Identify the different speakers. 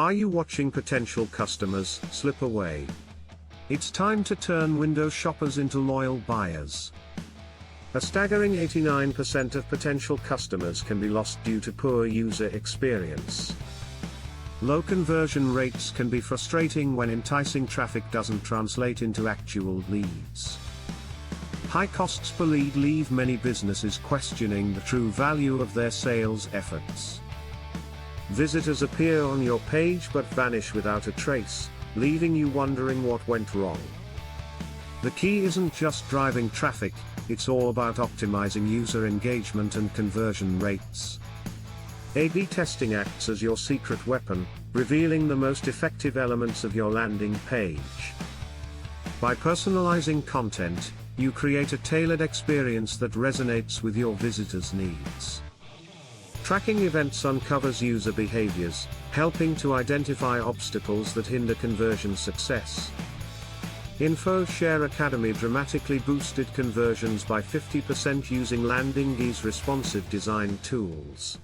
Speaker 1: Are you watching potential customers slip away? It's time to turn window shoppers into loyal buyers. A staggering 89% of potential customers can be lost due to poor user experience. Low conversion rates can be frustrating when enticing traffic doesn't translate into actual leads. High costs per lead leave many businesses questioning the true value of their sales efforts. Visitors appear on your page but vanish without a trace, leaving you wondering what went wrong. The key isn't just driving traffic, it's all about optimizing user engagement and conversion rates. A/B testing acts as your secret weapon, revealing the most effective elements of your landing page. By personalizing content, you create a tailored experience that resonates with your visitors' needs. Tracking events uncovers user behaviors, helping to identify obstacles that hinder conversion success. InfoShare Academy dramatically boosted conversions by 50% using Landingi's responsive design tools.